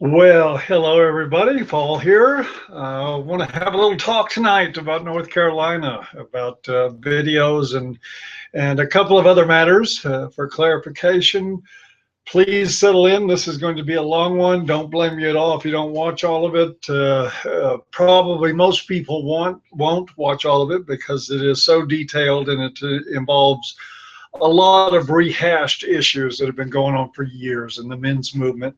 Well, hello everybody. Paul here. I want to have a little talk tonight about North Carolina, about videos and a couple of other matters for clarification. Please settle in. This is going to be a long one. Don't blame me at all if you don't watch all of it. Probably most people won't watch all of it because it is so detailed and it involves a lot of rehashed issues that have been going on for years in the men's movement.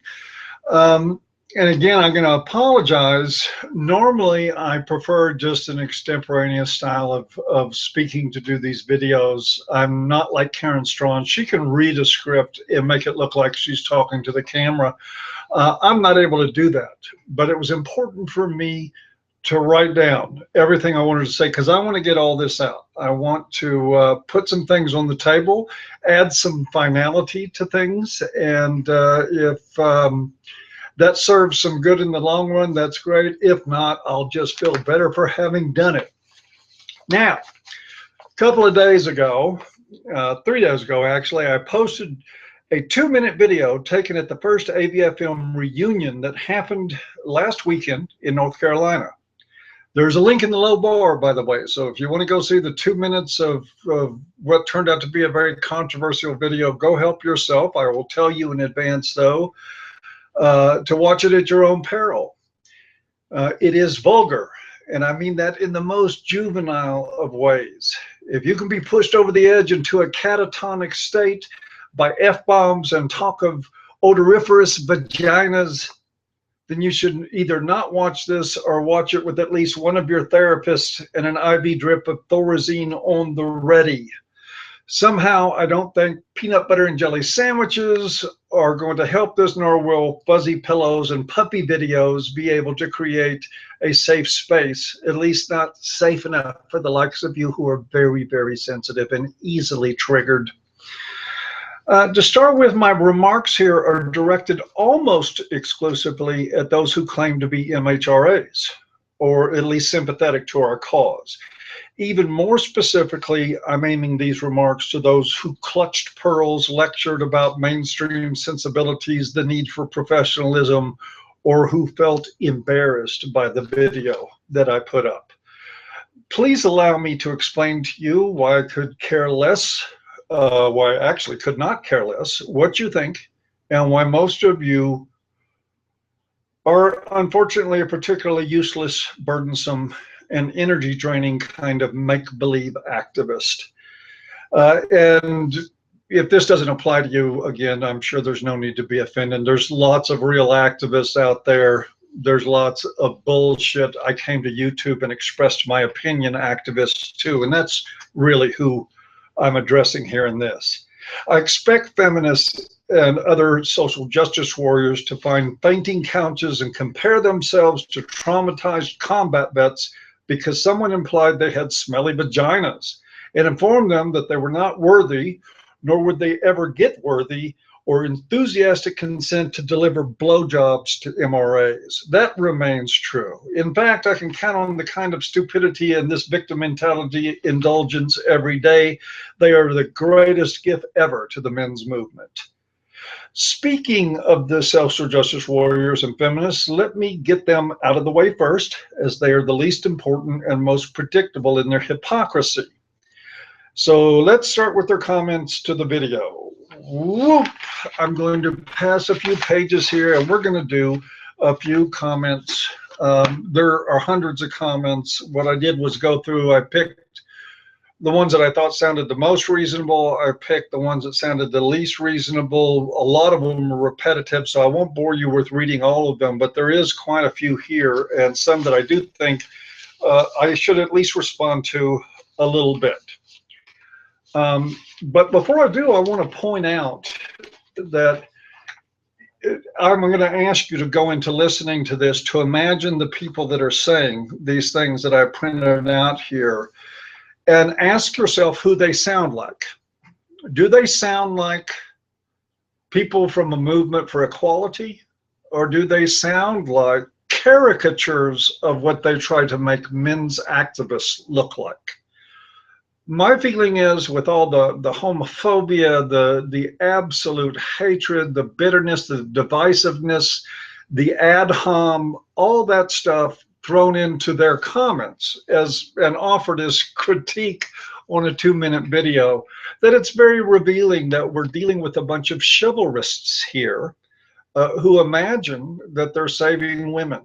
And again, I'm going to apologize. Normally, I prefer just an extemporaneous style of speaking to do these videos. I'm not like Karen Strawn. She can read a script and make it look like she's talking to the camera. I'm not able to do that, but it was important for me to write down everything I wanted to say because I want to get all this out. I want to put some things on the table, add some finality to things, and if that serves some good in the long run, that's great. If not, I'll just feel better for having done it. Now, a couple of days ago, 3 days ago actually, I posted a 2-minute video taken at the first AVFM reunion that happened last weekend in North Carolina. There's a link in the low bar, by the way, so if you want to go see the 2 minutes of what turned out to be a very controversial video, go help yourself. I will tell you in advance, though, to watch it at your own peril. It is vulgar, and I mean that in the most juvenile of ways. If you can be pushed over the edge into a catatonic state by F-bombs and talk of odoriferous vaginas, then you should either not watch this or watch it with at least one of your therapists and an IV drip of Thorazine on the ready. Somehow, I don't think peanut butter and jelly sandwiches are going to help this, nor will fuzzy pillows and puppy videos be able to create a safe space, at least not safe enough for the likes of you who are very, very sensitive and easily triggered. To start with, my remarks here are directed almost exclusively at those who claim to be MHRAs, or at least sympathetic to our cause. Even more specifically, I'm aiming these remarks to those who clutched pearls, lectured about mainstream sensibilities, the need for professionalism, or who felt embarrassed by the video that I put up. Please allow me to explain to you why I could care less, why I actually could not care less what you think, and why most of you are unfortunately a particularly useless, burdensome, and energy draining kind of make-believe activist. And if this doesn't apply to you, again, I'm sure there's no need to be offended. There's lots of real activists out there. There's lots of bullshit. I came to YouTube and expressed my opinion activists too, and that's really who I'm addressing here in this. I expect feminists and other social justice warriors to find fainting couches and compare themselves to traumatized combat vets because someone implied they had smelly vaginas, and informed them that they were not worthy, nor would they ever get worthy or enthusiastic consent to deliver blowjobs to MRAs. That remains true. In fact, I can count on the kind of stupidity and this victim mentality indulgence every day. They are the greatest gift ever to the men's movement. Speaking of the social justice warriors and feminists, let me get them out of the way first, as they are the least important and most predictable in their hypocrisy. So let's start with their comments to the video. Whoop. I'm going to pass a few pages here, and we're going to do a few comments. There are hundreds of comments. What I did was go through, I picked the ones that I thought sounded the most reasonable. I picked the ones that sounded the least reasonable. A lot of them are repetitive, so I won't bore you with reading all of them, but there is quite a few here, and some that I do think I should at least respond to a little bit. But before I do, I want to point out that I'm going to ask you to go into listening to this to imagine the people that are saying these things that I printed out here, and ask yourself who they sound like. Do they sound like people from a movement for equality, or do they sound like caricatures of what they try to make men's activists look like? My feeling is, with all the homophobia, the absolute hatred, the bitterness, the divisiveness, the ad hom, all that stuff thrown into their comments as and offered as critique on a 2-minute video, that it's very revealing that we're dealing with a bunch of chivalrists here who imagine that they're saving women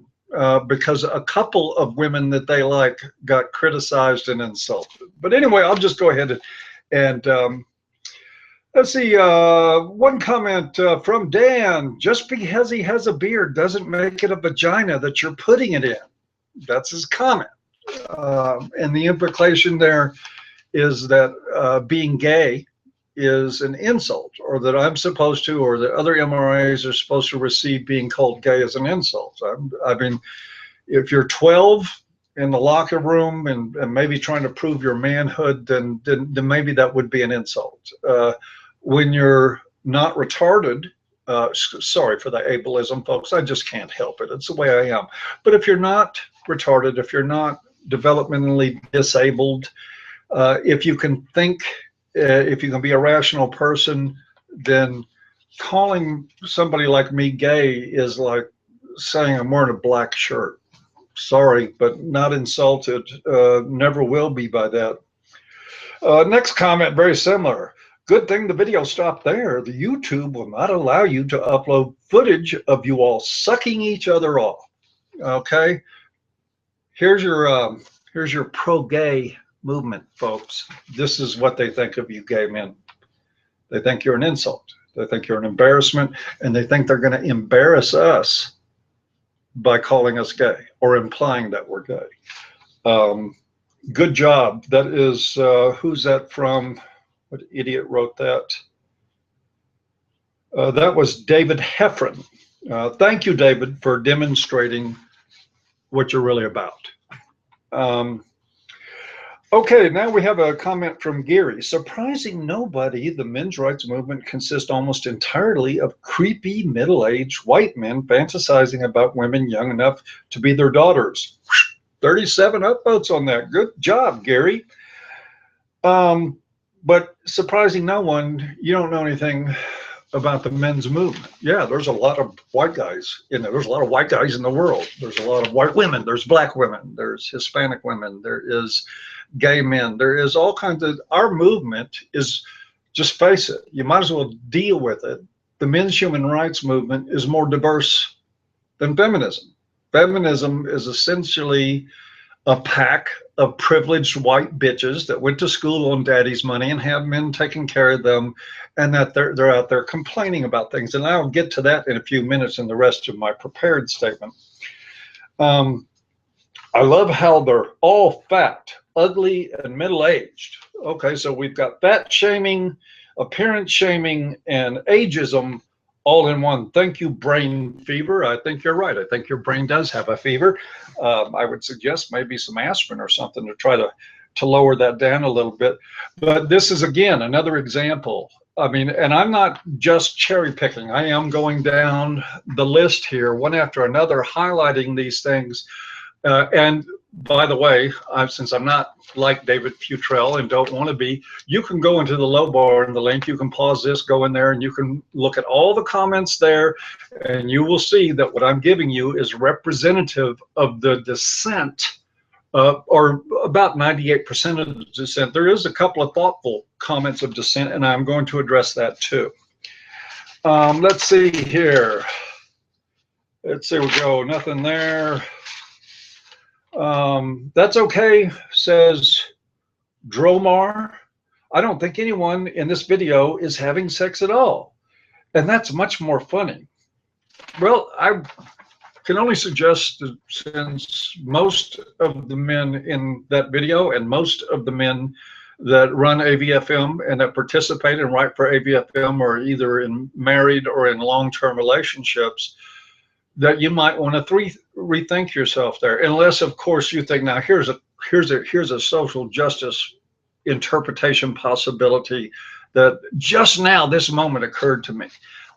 because a couple of women that they like got criticized and insulted. But anyway, I'll just go ahead and let's see, one comment from Dan: just because he has a beard doesn't make it a vagina that you're putting it in. That's his comment. And the implication there is that being gay is an insult, or that I'm supposed to, or that other MRAs are supposed to receive being called gay as an insult. I mean, if you're 12 in the locker room and maybe trying to prove your manhood, then maybe that would be an insult. When you're not retarded, sorry for the ableism, folks, I just can't help it. It's the way I am. But if you're not retarded, if you're not developmentally disabled, if you can think, if you can be a rational person, then calling somebody like me gay is like saying I'm wearing a black shirt. Sorry, but not insulted. Never will be by that. Next comment, very similar. Good thing the video stopped there. The YouTube will not allow you to upload footage of you all sucking each other off. Okay, here's your pro-gay movement, folks. This is what they think of you gay men. They think you're an insult. They think you're an embarrassment, and they think they're going to embarrass us by calling us gay or implying that we're gay. Good job. That is, who's that from? What idiot wrote that? That was David Heffron. Thank you, David, for demonstrating what you're really about. Okay, now we have a comment from Gary. Surprising nobody, the men's rights movement consists almost entirely of creepy middle-aged white men fantasizing about women young enough to be their daughters. 37 upvotes on that. Good job, Gary. But surprising no one, you don't know anything about the men's movement. Yeah, there's a lot of white guys in there. There's a lot of white guys in the world. There's a lot of white women. There's black women. There's Hispanic women. There is gay men. There is all kinds of, our movement is, just face it, you might as well deal with it. The men's human rights movement is more diverse than feminism. Feminism is essentially a pack of privileged white bitches that went to school on daddy's money and have men taking care of them, and that they're out there complaining about things. And I'll get to that in a few minutes in the rest of my prepared statement. I love how they're all fat, ugly, and middle-aged. Okay, so we've got fat shaming, appearance shaming, and ageism all in one. Thank you, brain fever. I think you're right. I think your brain does have a fever. I would suggest maybe some aspirin or something to try to lower that down a little bit. But this is, again, another example. I mean, and I'm not just cherry picking. I am going down the list here, one after another, highlighting these things. And by the way, since I'm not like David Futrell and don't want to be, you can go into the low bar in the link. You can pause this, go in there, and you can look at all the comments there, and you will see that what I'm giving you is representative of the dissent, or about 98% of the dissent. There is a couple of thoughtful comments of dissent, and I'm going to address that too. Let's see here. Let's see, we go, nothing there. That's okay, says Dromar. I don't think anyone in this video is having sex at all. And that's much more funny. Well, I can only suggest that since most of the men in that video and most of the men that run AVFM and that participate and write for AVFM are either in married or in long-term relationships, that you might want to rethink yourself there, unless of course you think, now here's a social justice interpretation possibility that just now this moment occurred to me.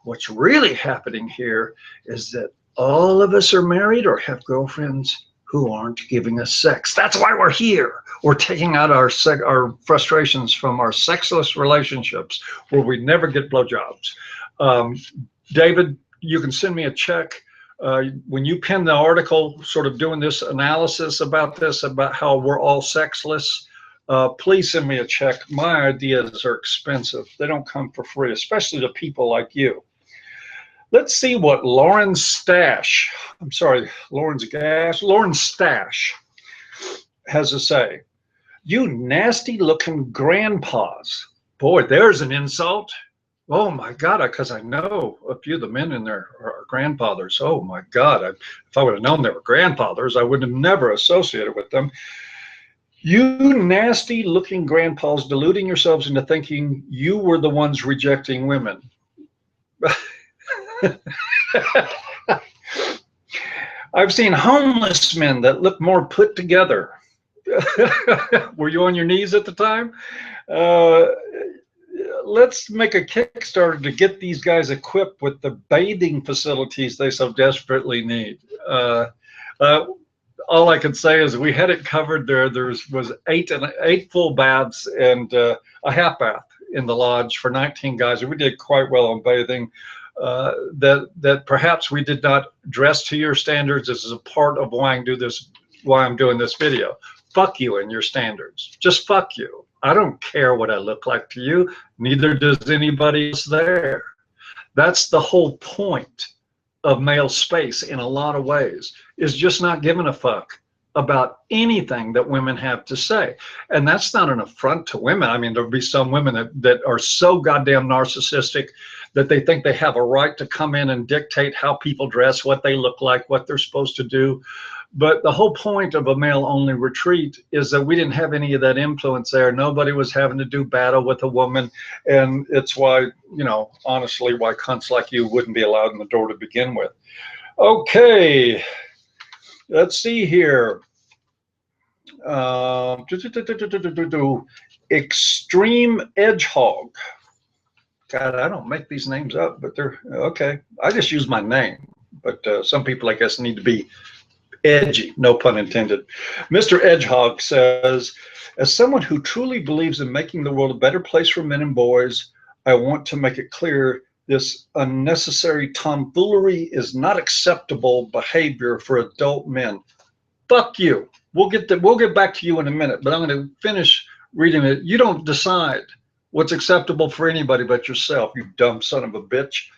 What's really happening here is that all of us are married or have girlfriends who aren't giving us sex. That's why we're here. We're taking out our frustrations from our sexless relationships where we never get blowjobs. David, you can send me a check. When you pen the article, sort of doing this analysis about this, about how we're all sexless, please send me a check. My ideas are expensive. They don't come for free, especially to people like you. Let's see what Lauren Stash has to say. You nasty looking grandpas. Boy, there's an insult. Oh my God, because I know a few of the men in there are grandfathers. Oh my God, if I would have known they were grandfathers, I would have never associated with them. You nasty looking grandpas deluding yourselves into thinking you were the ones rejecting women. I've seen homeless men that look more put together. Were you on your knees at the time? Let's make a Kickstarter to get these guys equipped with the bathing facilities they so desperately need. All I can say is we had it covered. There was eight full baths and a half bath in the lodge for 19 guys. We did quite well on bathing. That perhaps we did not dress to your standards. This is a part of why I'm doing this video. Fuck you and your standards. Just fuck you. I don't care what I look like to you. Neither does anybody else there. That's the whole point of male space in a lot of ways, is just not giving a fuck about anything that women have to say. And that's not an affront to women. I mean, there'll be some women that are so goddamn narcissistic that they think they have a right to come in and dictate how people dress, what they look like, what they're supposed to do. But the whole point of a male-only retreat is that we didn't have any of that influence there. Nobody was having to do battle with a woman. And it's why, you know, honestly, why cunts like you wouldn't be allowed in the door to begin with. Okay, let's see here. Extreme Edgehog. God, I don't make these names up, but they're okay. I just use my name, but some people, I guess, need to be edgy, no pun intended. Mr. Edgehog says, as someone who truly believes in making the world a better place for men and boys, I want to make it clear this unnecessary tomfoolery is not acceptable behavior for adult men. Fuck you. We'll get back to you in a minute, but I'm going to finish reading it. You don't decide what's acceptable for anybody but yourself, you dumb son of a bitch.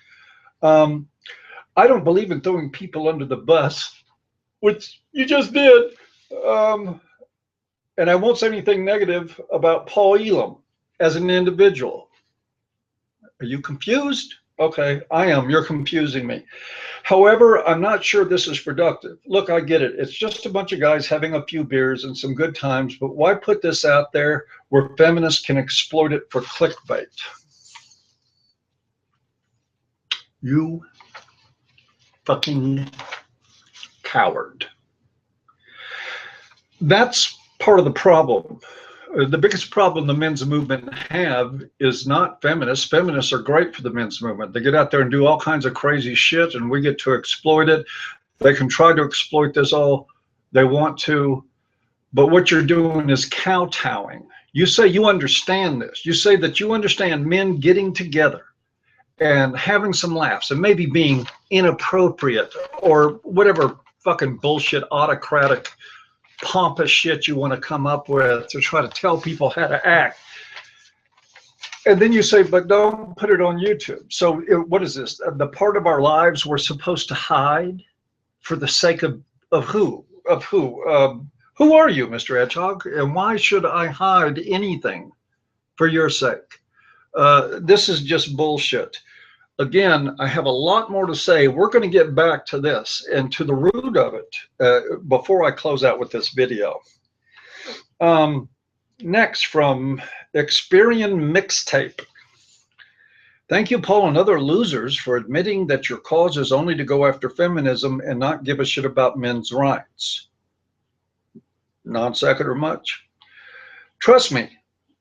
I don't believe in throwing people under the bus, which you just did. And I won't say anything negative about Paul Elam as an individual. Are you confused? Okay, I am. You're confusing me. However, I'm not sure this is productive. Look, I get it. It's just a bunch of guys having a few beers and some good times, but why put this out there where feminists can exploit it for clickbait? You fucking coward. That's part of the problem. The biggest problem the men's movement have is not feminists. Feminists are great for the men's movement. They get out there and do all kinds of crazy shit, and we get to exploit it. They can try to exploit this all they want to, but what you're doing is kowtowing. You say you understand this. You say that you understand men getting together and having some laughs and maybe being inappropriate or whatever fucking bullshit autocratic pompous shit you want to come up with to try to tell people how to act. And then you say, but don't put it on YouTube. So what is this? The part of our lives we're supposed to hide for the sake of who? Of who? Who are you, Mr. Hedgehog? And why should I hide anything for your sake? This is just bullshit. Again, I have a lot more to say. We're going to get back to this and to the root of it before I close out with this video. Next, from Experian Mixtape. Thank you, Paul, and other losers for admitting that your cause is only to go after feminism and not give a shit about men's rights. Non sequitur much. Trust me.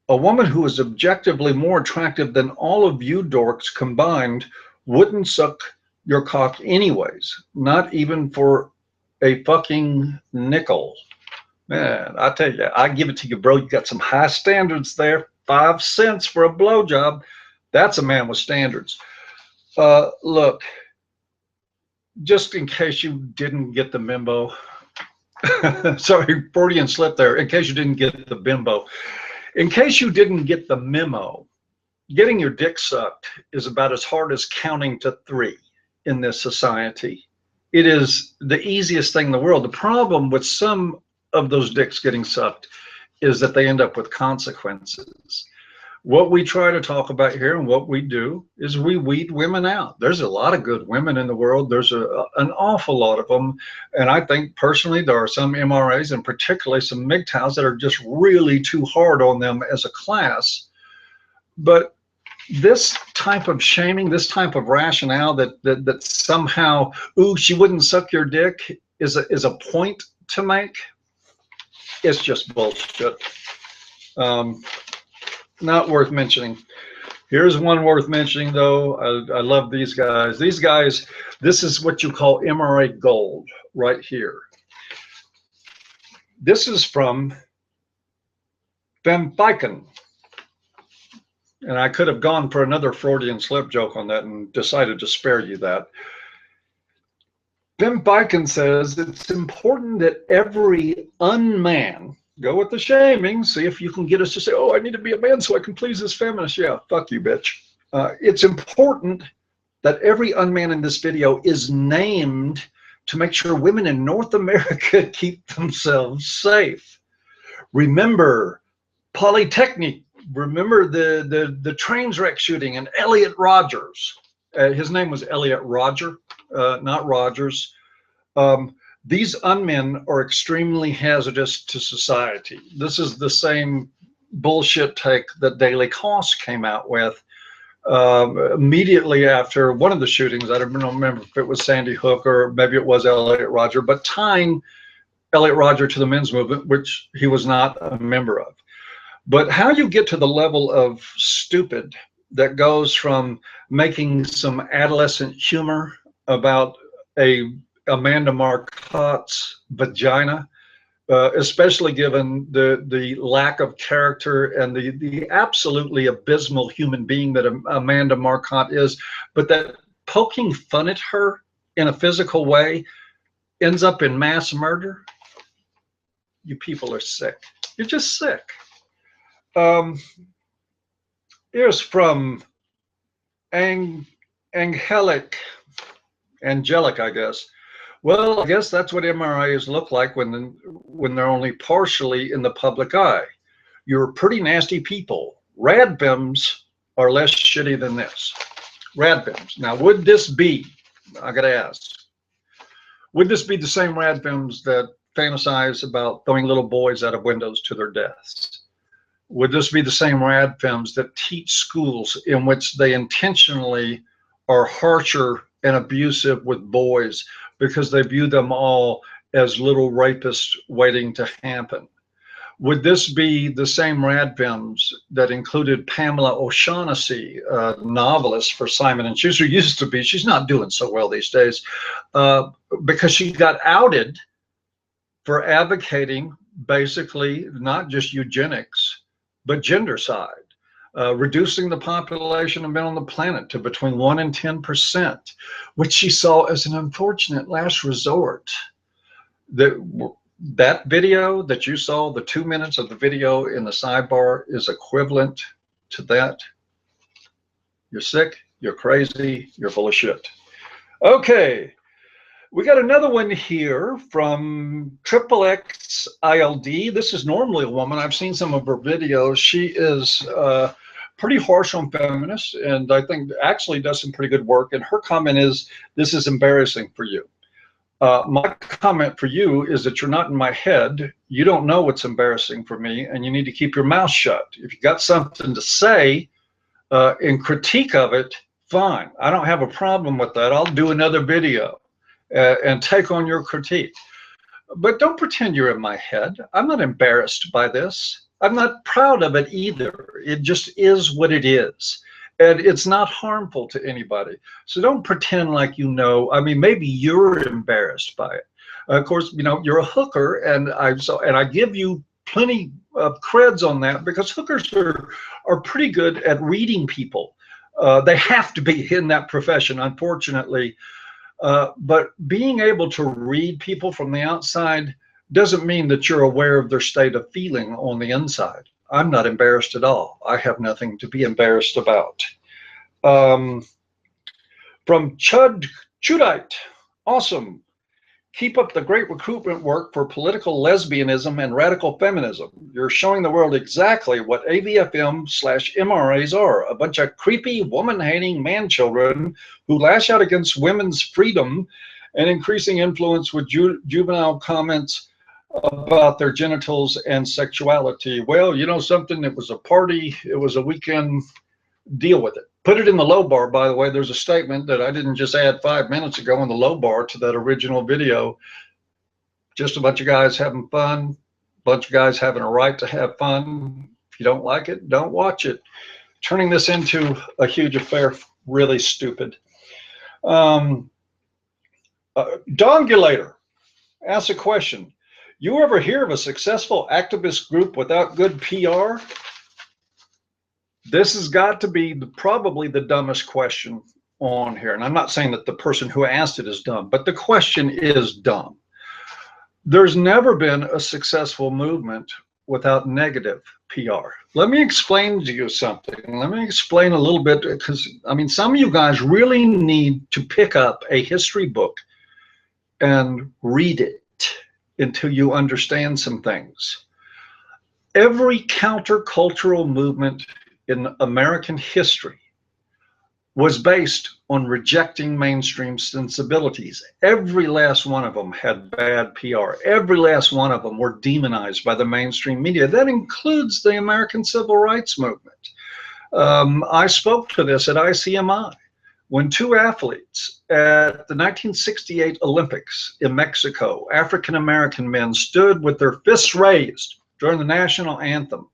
A woman who is objectively more attractive than all of you dorks combined wouldn't suck your cock anyways, not even for a fucking nickel. Man, I tell you, I give it to you, bro. You got some high standards there. 5 cents for a blowjob. That's a man with standards. Look, just in case you didn't get the memo, sorry, Freudian slip there, in case you didn't get the bimbo. In case you didn't get the memo, getting your dick sucked is about as hard as counting to 3 in this society. It is the easiest thing in the world. The problem with some of those dicks getting sucked is that they end up with consequences. What we try to talk about here and what we do is we weed women out. There's a lot of good women in the world. There's an awful lot of them. And I think personally, there are some MRAs and particularly some MGTOWs that are just really too hard on them as a class. But this type of shaming, this type of rationale that somehow, ooh, she wouldn't suck your dick is a point to make, it's just bullshit. Not worth mentioning. Here's one worth mentioning, though. I love these guys. These guys, this is what you call MRA gold right here. This is from Bembiken. And I could have gone for another Freudian slip joke on that and decided to spare you that. Bembiken says it's important that every unman, go with the shaming, see if you can get us to say, oh, I need to be a man so I can please this feminist. Yeah, fuck you, bitch. It's important that every unman in this video is named to make sure women in North America keep themselves safe. Remember Polytechnic. Remember the trains wreck shooting and Elliot Rogers. His name was Elliot Roger, not Rogers. These unmen are extremely hazardous to society. This is the same bullshit take that Daily Cost came out with immediately after one of the shootings. I don't remember if it was Sandy Hook or maybe it was Elliot Roger, but tying Elliot Roger to the men's movement, which he was not a member of. But how you get to the level of stupid that goes from making some adolescent humor about Amanda Marcotte's vagina, especially given the lack of character and the absolutely abysmal human being that Amanda Marcotte is, but that poking fun at her in a physical way ends up in mass murder. You people are sick. You're just sick. Here's from Angelic, I guess. Well, I guess that's what MRAs look like when they're only partially in the public eye. You're pretty nasty people. Radbims are less shitty than this. Radbims. Now, would this be, I gotta ask, would this be the same radbims that fantasize about throwing little boys out of windows to their deaths? Would this be the same radbims that teach schools in which they intentionally are harsher and abusive with boys because they view them all as little rapists waiting to happen? Would this be the same radbims that included Pamela O'Shaughnessy, a novelist for Simon & Schuster? Used to be, she's not doing so well these days, because she got outed for advocating basically not just eugenics, but gendercide, reducing the population of men on the planet to between 1 and 10%, which she saw as an unfortunate last resort. That video that you saw, the 2 minutes of the video in the sidebar, is equivalent to that. You're sick, you're crazy, you're full of shit. Okay, we got another one here from XXXILD. This is normally a woman. I've seen some of her videos. She is pretty harsh on feminists, and I think actually does some pretty good work. And her comment is, this is embarrassing for you. My comment for you is that you're not in my head. You don't know what's embarrassing for me, and you need to keep your mouth shut. If you got something to say in critique of it, fine. I don't have a problem with that. I'll do another video and take on your critique. But don't pretend you're in my head. I'm not embarrassed by this. I'm not proud of it either. It just is what it is. And it's not harmful to anybody. So don't pretend like you know. I mean, maybe you're embarrassed by it. Of course, you know, you're a hooker, and I give you plenty of creds on that, because hookers are pretty good at reading people. They have to be in that profession, unfortunately. But being able to read people from the outside doesn't mean that you're aware of their state of feeling on the inside. I'm not embarrassed at all. I have nothing to be embarrassed about. From Chudite, awesome. Keep up the great recruitment work for political lesbianism and radical feminism. You're showing the world exactly what AVFM/MRAs are, a bunch of creepy, woman-hating man-children who lash out against women's freedom and increasing influence with juvenile comments about their genitals and sexuality. Well, you know something, it was a party, it was a weekend, deal with it. Put it in the low bar, by the way. There's a statement that I didn't just add 5 minutes ago in the low bar to that original video. Just a bunch of guys having fun, bunch of guys having a right to have fun. If you don't like it, don't watch it. Turning this into a huge affair, really stupid. Dongulator asks a question. You ever hear of a successful activist group without good PR? This has got to be probably the dumbest question on here. And I'm not saying that the person who asked it is dumb, but the question is dumb. There's never been a successful movement without negative PR. Let me explain to you something. Let me explain a little bit, because I mean, some of you guys really need to pick up a history book and read it until you understand some things. Every countercultural movement in American history was based on rejecting mainstream sensibilities. Every last one of them had bad PR. Every last one of them were demonized by the mainstream media. That includes the American Civil Rights Movement. I spoke to this at ICMI when 2 athletes at the 1968 Olympics in Mexico, African-American men, stood with their fists raised during the national anthem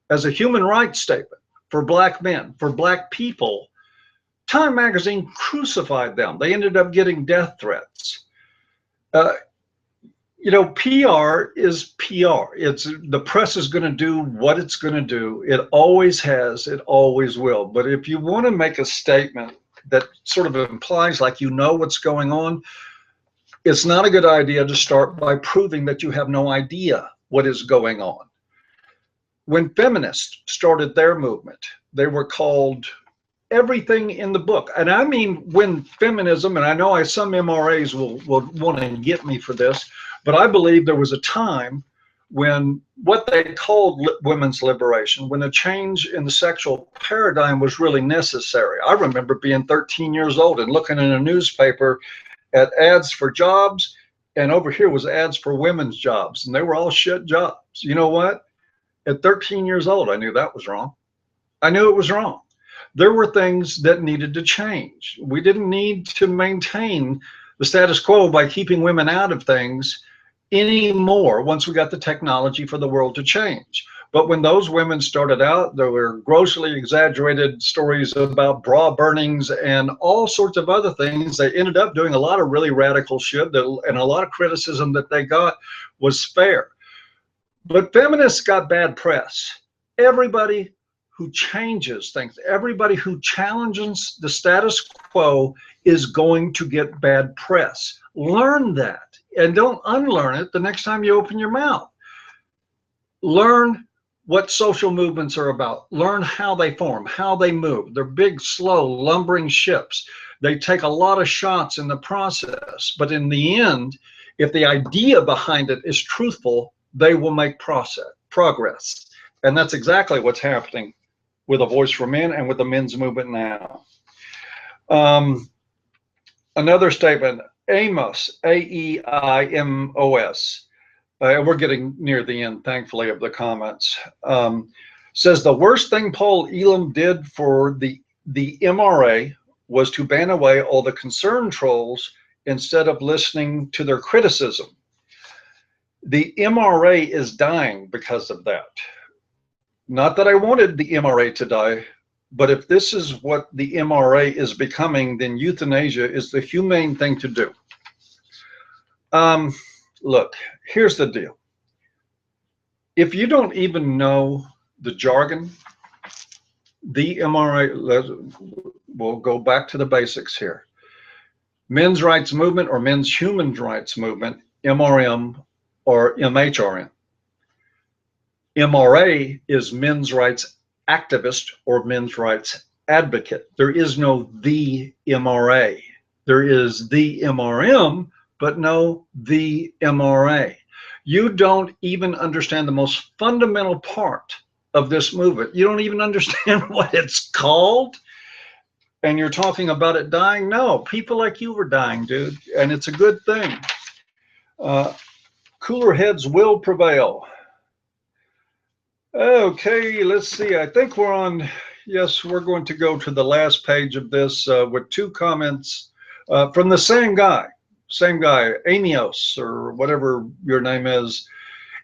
as a human rights statement for black men, for black people. Time magazine crucified them. They ended up getting death threats. You know, PR is PR. It's the press is going to do what it's going to do. It always has, it always will. But if you want to make a statement that sort of implies like you know what's going on, it's not a good idea to start by proving that you have no idea what is going on. When feminists started their movement, they were called everything in the book. And I mean, when feminism, and I know some MRAs will want to get me for this, but I believe there was a time when what they called women's liberation, when a change in the sexual paradigm was really necessary. I remember being 13 years old and looking in a newspaper at ads for jobs, and over here was ads for women's jobs, and they were all shit jobs. You know what? At 13 years old, I knew that was wrong. I knew it was wrong. There were things that needed to change. We didn't need to maintain the status quo by keeping women out of things anymore once we got the technology for the world to change. But when those women started out, there were grossly exaggerated stories about bra burnings and all sorts of other things. They ended up doing a lot of really radical shit, and a lot of criticism that they got was fair. But feminists got bad press. Everybody who changes things, everybody who challenges the status quo is going to get bad press. Learn that, and don't unlearn it the next time you open your mouth. Learn what social movements are about. Learn how they form, how they move. They're big, slow, lumbering ships. They take a lot of shots in the process, but in the end, if the idea behind it is truthful, they will make progress. And that's exactly what's happening with A Voice for Men and with the men's movement now. Another statement, Amos, A-E-I-M-O-S, we're getting near the end, thankfully, of the comments, says the worst thing Paul Elam did for the MRA was to ban away all the concerned trolls instead of listening to their criticism. The MRA is dying because of that. Not that I wanted the MRA to die, but if this is what the MRA is becoming, then euthanasia is the humane thing to do. Look, here's the deal. If you don't even know the jargon, the MRA, we'll go back to the basics here. Men's Rights Movement or Men's Human Rights Movement, MRM or MHRM. MRA is Men's Rights Activist or Men's Rights Advocate. There is no the MRA. There is the MRM, but no the MRA. You don't even understand the most fundamental part of this movement. You don't even understand what it's called. And you're talking about it dying? No, people like you were dying, dude. And it's a good thing. Cooler heads will prevail. Okay, let's see. I think we're on. Yes, we're going to go to the last page of this with two comments from the same guy, Amios, or whatever your name is.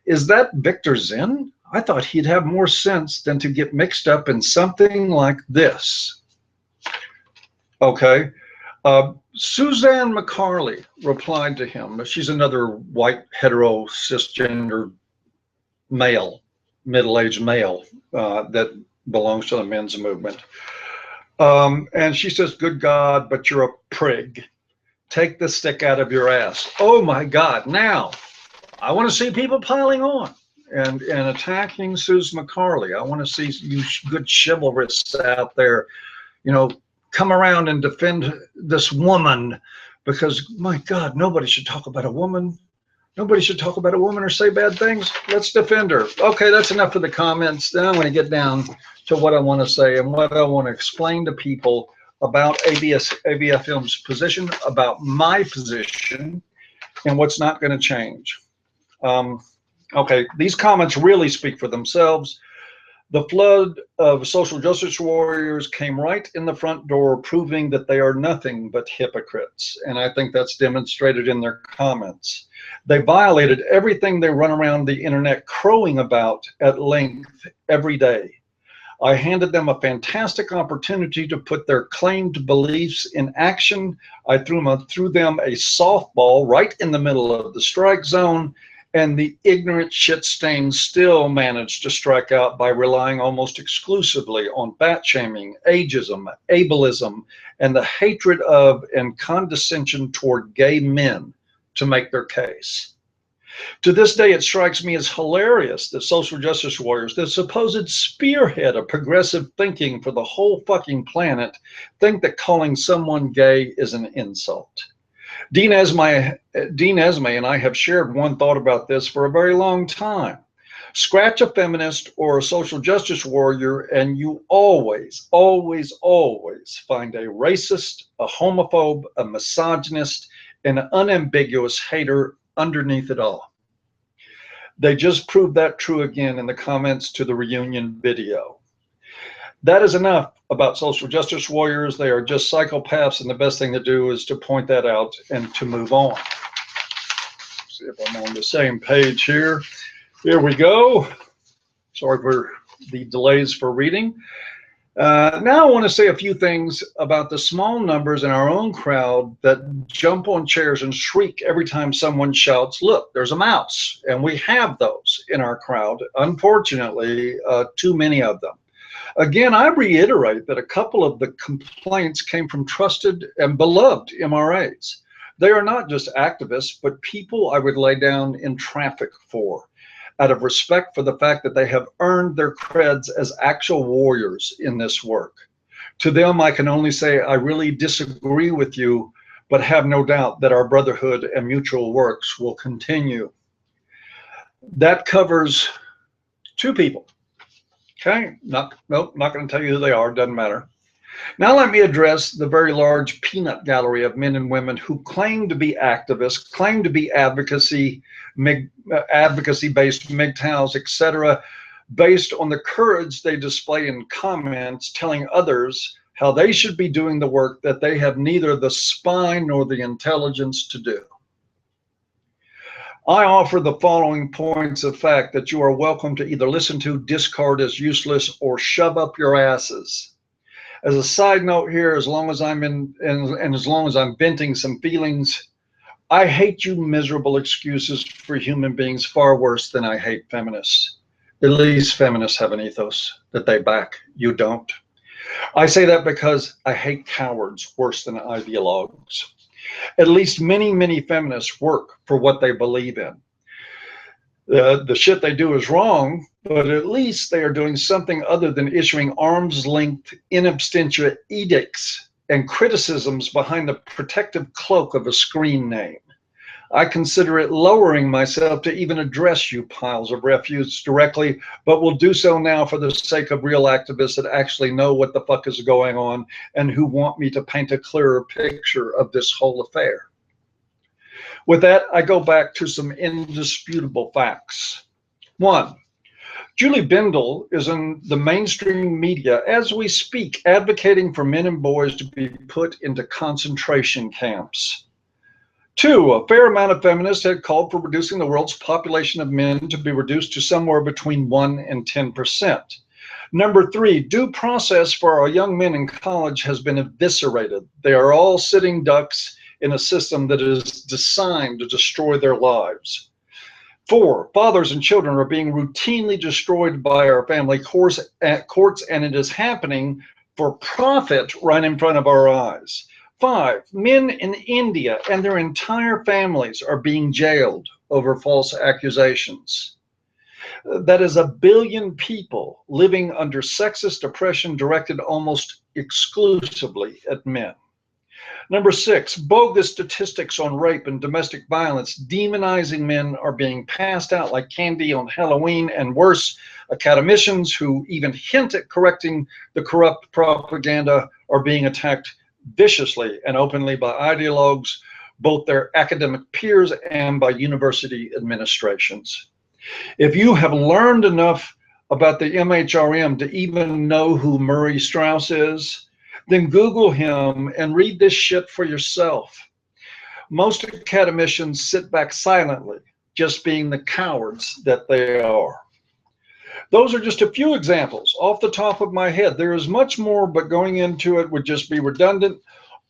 Is that Victor Zinn? I thought he'd have more sense than to get mixed up in something like this. Okay. Suzanne McCarley replied to him. She's another white, hetero, cisgender male, middle-aged male that belongs to the men's movement. And she says, good God, but you're a prig. Take the stick out of your ass. Oh my God. Now, I want to see people piling on and attacking Susan McCarley. I want to see you good chivalrous out there, you know, come around and defend this woman, because my God, nobody should talk about a woman. Nobody should talk about a woman or say bad things. Let's defend her. Okay, that's enough of the comments. Then I'm going to get down to what I want to say and what I want to explain to people about ABFM's position, about my position, and what's not going to change. Okay, these comments really speak for themselves. The flood of social justice warriors came right in the front door, proving that they are nothing but hypocrites. And I think that's demonstrated in their comments. They violated everything they run around the internet crowing about at length every day. I handed them a fantastic opportunity to put their claimed beliefs in action. I threw them a softball right in the middle of the strike zone, and the ignorant shit stains still managed to strike out by relying almost exclusively on fat shaming, ageism, ableism, and the hatred of and condescension toward gay men to make their case. To this day, it strikes me as hilarious that social justice warriors, the supposed spearhead of progressive thinking for the whole fucking planet, think that calling someone gay is an insult. Dean Esme and I have shared one thought about this for a very long time. Scratch a feminist or a social justice warrior, and you always, always, always find a racist, a homophobe, a misogynist, and an unambiguous hater underneath it all. They just proved that true again in the comments to the reunion video. That is enough about social justice warriors. They are just psychopaths, and the best thing to do is to point that out and to move on. See if I'm on the same page here. Here we go. Sorry for the delays for reading. Now I want to say a few things about the small numbers in our own crowd that jump on chairs and shriek every time someone shouts, look, there's a mouse. And we have those in our crowd, unfortunately, too many of them. Again, I reiterate that a couple of the complaints came from trusted and beloved MRAs. They are not just activists, but people I would lay down in traffic for, out of respect for the fact that they have earned their creds as actual warriors in this work. To them, I can only say, I really disagree with you, but have no doubt that our brotherhood and mutual works will continue. That covers two people. Okay, not going to tell you who they are, doesn't matter. Now let me address the very large peanut gallery of men and women who claim to be activists, claim to be advocacy-based MGTOWs, etc., based on the courage they display in comments telling others how they should be doing the work that they have neither the spine nor the intelligence to do. I offer the following points of fact that you are welcome to either listen to, discard as useless, or shove up your asses. As a side note here, as long as I'm and as long as I'm venting some feelings, I hate you miserable excuses for human beings far worse than I hate feminists. At least feminists have an ethos that they back. You don't. I say that because I hate cowards worse than ideologues. At least many feminists work for what they believe in. The shit they do is wrong, but at least they are doing something other than issuing arm's length in absentia edicts and criticisms behind the protective cloak of a screen name. I consider it lowering myself to even address you piles of refuse directly, but will do so now for the sake of real activists that actually know what the fuck is going on and who want me to paint a clearer picture of this whole affair. With that, I go back to some indisputable facts. One, Julie Bindel is in the mainstream media as we speak, advocating for men and boys to be put into concentration camps. Two, a fair amount of feminists had called for reducing the world's population of men to be reduced to somewhere between 1 and 10%. Number three, due process for our young men in college has been eviscerated. They are all sitting ducks in a system that is designed to destroy their lives. Four, fathers and children are being routinely destroyed by our family courts, and it is happening for profit right in front of our eyes. Five, men in India and their entire families are being jailed over false accusations. That is 1 billion people living under sexist oppression directed almost exclusively at men. Number six, bogus statistics on rape and domestic violence demonizing men are being passed out like candy on Halloween, and worse, academicians who even hint at correcting the corrupt propaganda are being attacked viciously and openly by ideologues, both their academic peers and by university administrations. If you have learned enough about the MHRM to even know who Murray Strauss is, then Google him and read this shit for yourself. Most academicians sit back silently, just being the cowards that they are. Those are just a few examples off the top of my head. There is much more, but going into it would just be redundant.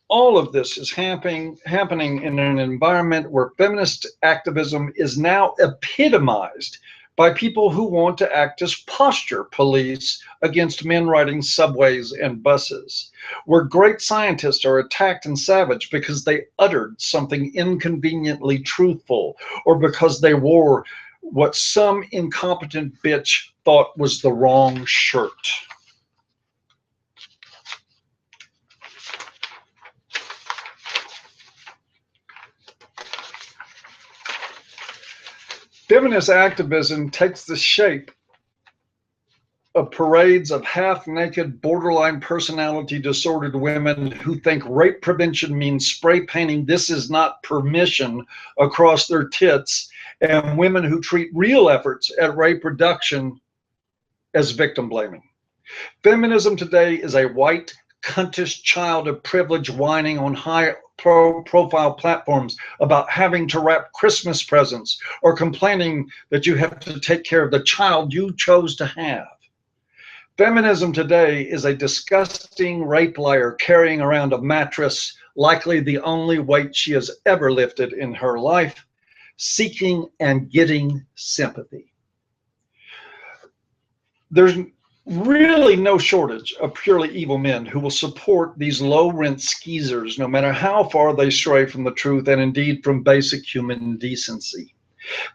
All of this is happening in an environment where feminist activism is now epitomized by people who want to act as posture police against men riding subways and buses, where great scientists are attacked and savaged because they uttered something inconveniently truthful, or because they wore what some incompetent bitch thought was the wrong shirt. Feminist activism takes the shape of parades of half-naked, borderline personality disordered women who think rape prevention means spray painting "this is not permission" across their tits, and women who treat real efforts at rape reduction as victim blaming. Feminism today is a white, cuntish child of privilege whining on high profile platforms about having to wrap Christmas presents or complaining that you have to take care of the child you chose to have. Feminism today is a disgusting rape liar carrying around a mattress, likely the only weight she has ever lifted in her life, seeking and getting sympathy. There's really no shortage of purely evil men who will support these low-rent skeezers no matter how far they stray from the truth and indeed from basic human decency.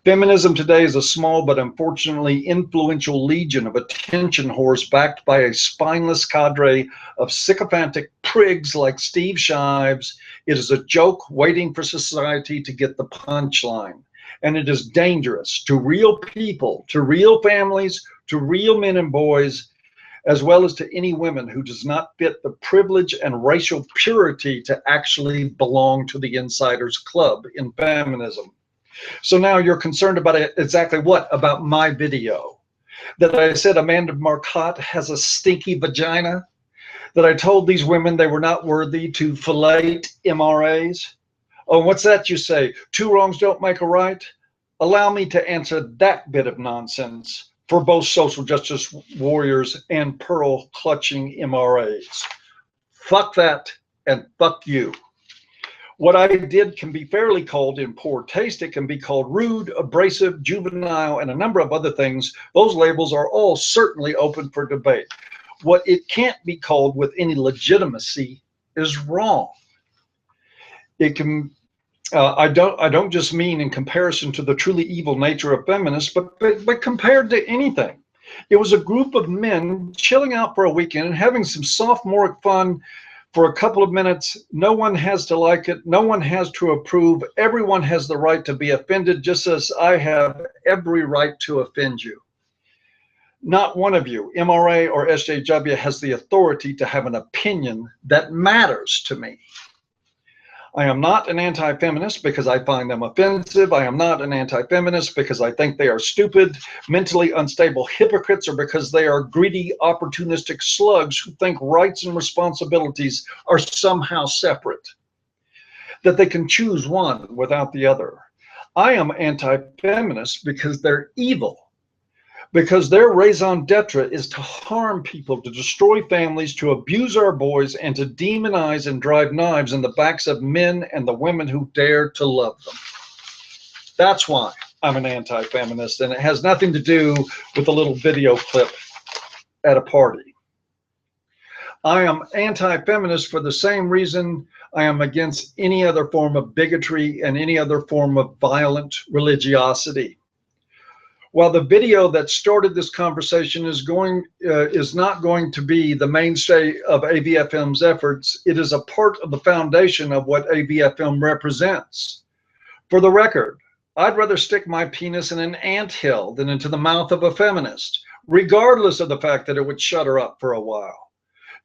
Feminism today is a small but unfortunately influential legion of attention whores backed by a spineless cadre of sycophantic prigs like Steve Shives. It is a joke waiting for society to get the punchline. And it is dangerous to real people, to real families, to real men and boys, as well as to any women who does not fit the privilege and racial purity to actually belong to the insiders club in feminism. So now you're concerned about exactly what about my video? That I said Amanda Marcotte has a stinky vagina? That I told these women they were not worthy to fillet MRAs? Oh, what's that you say? Two wrongs don't make a right? Allow me to answer that bit of nonsense for both social justice warriors and pearl-clutching MRAs. Fuck that and fuck you. What I did can be fairly called in poor taste. It can be called rude, abrasive, juvenile, and a number of other things. Those labels are all certainly open for debate. What it can't be called with any legitimacy is wrong. It can, I don't just mean in comparison to the truly evil nature of feminists, but compared to anything. It was a group of men chilling out for a weekend and having some sophomoric fun for a couple of minutes. No one has to like it. No one has to approve. Everyone has the right to be offended, just as I have every right to offend you. Not one of you, MRA or SJW, has the authority to have an opinion that matters to me. I am not an anti-feminist because I find them offensive. I am not an anti-feminist because I think they are stupid, mentally unstable hypocrites, or because they are greedy, opportunistic slugs who think rights and responsibilities are somehow separate, that they can choose one without the other. I am anti-feminist because they're evil, because their raison d'etre is to harm people, to destroy families, to abuse our boys, and to demonize and drive knives in the backs of men and the women who dare to love them. That's why I'm an anti-feminist, and it has nothing to do with a little video clip at a party. I am anti-feminist for the same reason I am against any other form of bigotry and any other form of violent religiosity. While the video that started this conversation is not going to be the mainstay of AVFM's efforts, it is a part of the foundation of what AVFM represents. For the record, I'd rather stick my penis in an anthill than into the mouth of a feminist, regardless of the fact that it would shut her up for a while.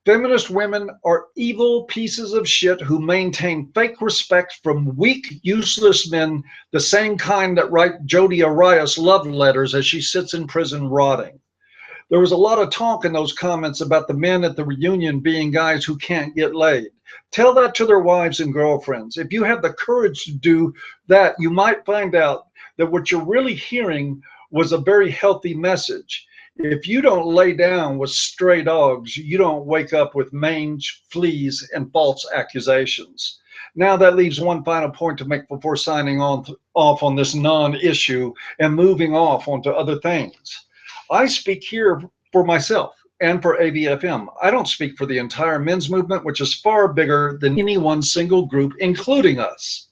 Feminist women are evil pieces of shit who maintain fake respect from weak, useless men, the same kind that write Jodi Arias love letters as she sits in prison rotting. There was a lot of talk in those comments about the men at the reunion being guys who can't get laid. Tell that to their wives and girlfriends. If you have the courage to do that, you might find out that what you're really hearing was a very healthy message. If you don't lay down with stray dogs, you don't wake up with mange, fleas, and false accusations. Now that leaves one final point to make before signing off on this non-issue and moving off onto other things. I speak here for myself and for AVFM. I don't speak for the entire men's movement, which is far bigger than any one single group, including us.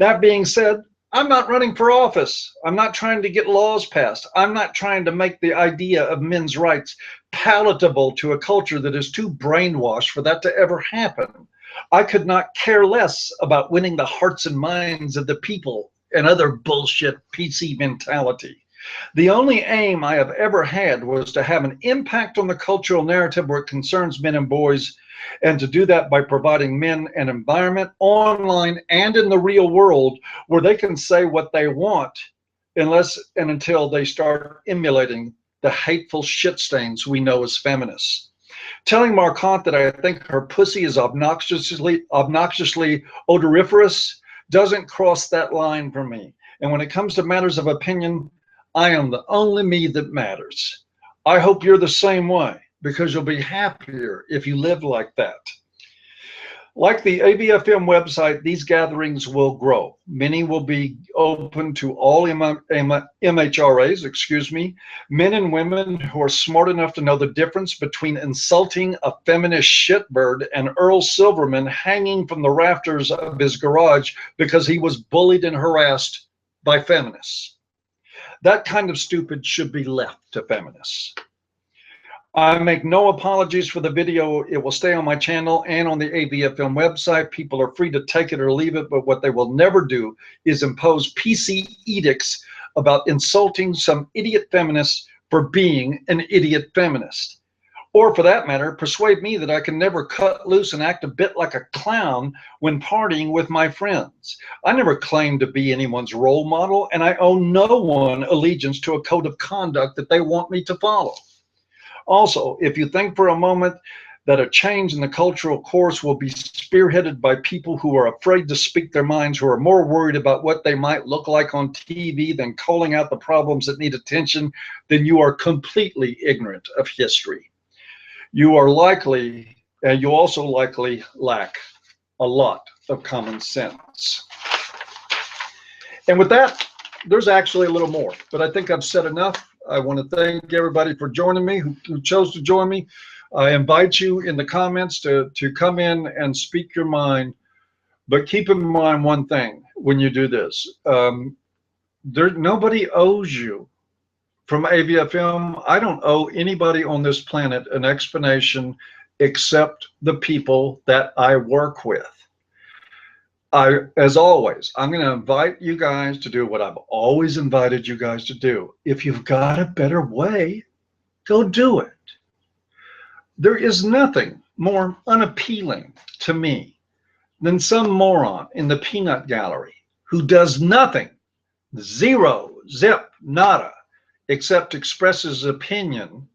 That being said, I'm not running for office. I'm not trying to get laws passed. I'm not trying to make the idea of men's rights palatable to a culture that is too brainwashed for that to ever happen. I could not care less about winning the hearts and minds of the people and other bullshit PC mentality. The only aim I have ever had was to have an impact on the cultural narrative where it concerns men and boys, and to do that by providing men an environment online and in the real world where they can say what they want unless and until they start emulating the hateful shit stains we know as feminists. Telling Marquand that I think her pussy is obnoxiously odoriferous doesn't cross that line for me. And when it comes to matters of opinion, I am the only me that matters. I hope you're the same way, because you'll be happier if you live like that. Like the AVFM website, these gatherings will grow. Many will be open to all MHRAs, men and women who are smart enough to know the difference between insulting a feminist shitbird and Earl Silverman hanging from the rafters of his garage because he was bullied and harassed by feminists. That kind of stupid should be left to feminists. I make no apologies for the video. It will stay on my channel and on the AVFM website. People are free to take it or leave it, but what they will never do is impose PC edicts about insulting some idiot feminist for being an idiot feminist. Or for that matter, persuade me that I can never cut loose and act a bit like a clown when partying with my friends. I never claimed to be anyone's role model, and I owe no one allegiance to a code of conduct that they want me to follow. Also, if you think for a moment that a change in the cultural course will be spearheaded by people who are afraid to speak their minds, who are more worried about what they might look like on TV than calling out the problems that need attention, then you are completely ignorant of history. You also likely lack a lot of common sense. And with that, there's actually a little more, but I think I've said enough. I want to thank everybody for joining me, who chose to join me. I invite you in the comments to come in and speak your mind, But keep in mind one thing when you do this. Nobody owes you. From AVFM, I don't owe anybody on this planet an explanation except the people that I work with. As always, I'm going to invite you guys to do what I've always invited you guys to do. If you've got a better way, go do it. There is nothing more unappealing to me than some moron in the peanut gallery who does nothing, zero, zip, nada, except expresses opinion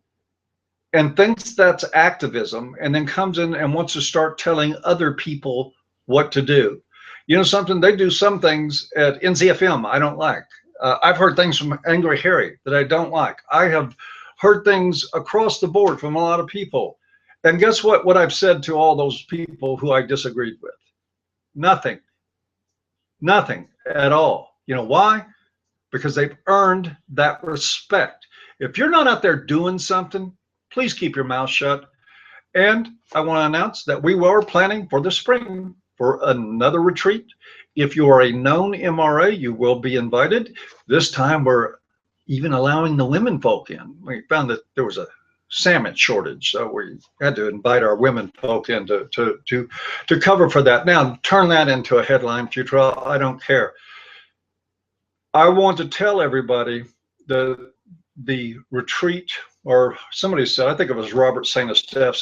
and thinks that's activism, and then comes in and wants to start telling other people what to do. You know something, they do some things at NZFM I don't like. I've heard things from Angry Harry that I don't like. I have heard things across the board from a lot of people. And guess what I've said to all those people who I disagreed with? Nothing. Nothing at all. You know why? Because they've earned that respect. If you're not out there doing something, please keep your mouth shut. And I want to announce that we were planning for the spring for another retreat. If you are a known MRA, you will be invited. This time we're even allowing the women folk in. We found that there was a salmon shortage, so we had to invite our women folk in to cover for that. Now turn that into a headline, Future. I don't care. I want to tell everybody the retreat, or somebody said, I think it was Robert St. Esteph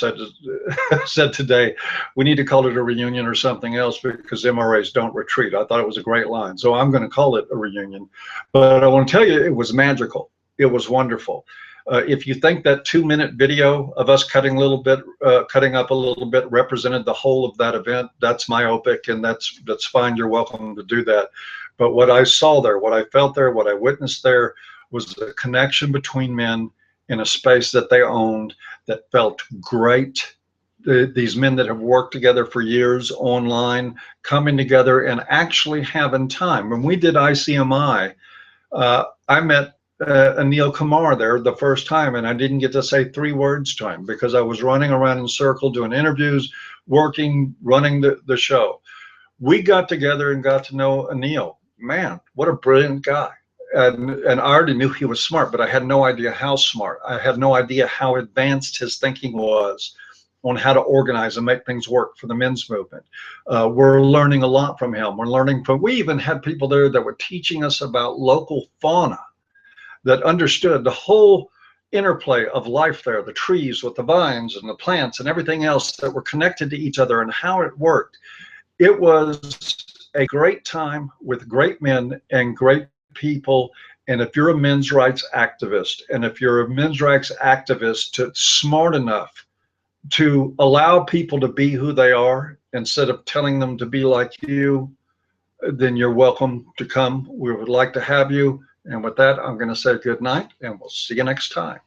said today, we need to call it a reunion or something else because MRAs don't retreat. I thought it was a great line, so I'm going to call it a reunion. But I want to tell you, it was magical. It was wonderful. If you think that 2-minute video of us cutting up a little bit represented the whole of that event, that's myopic, and that's fine. You're welcome to do that. But what I saw there, what I felt there, what I witnessed there was the connection between men in a space that they owned that felt great. These men that have worked together for years online, coming together and actually having time. When we did ICMI, I met Anil Kumar there the first time, and I didn't get to say 3 words to him because I was running around in a circle doing interviews, working, running the show. We got together and got to know Anil. Man, what a brilliant guy. And I already knew he was smart, but I had no idea how smart. I had no idea how advanced his thinking was on how to organize and make things work for the men's movement. We're learning a lot from him. We even had people there that were teaching us about local fauna, that understood the whole interplay of life there, the trees with the vines and the plants and everything else that were connected to each other and how it worked. It was a great time with great men and great people. And if you're a men's rights activist, and if you're a men's rights activist smart enough to allow people to be who they are instead of telling them to be like you, then you're welcome to come. We would like to have you. And with that, I'm going to say good night, and we'll see you next time.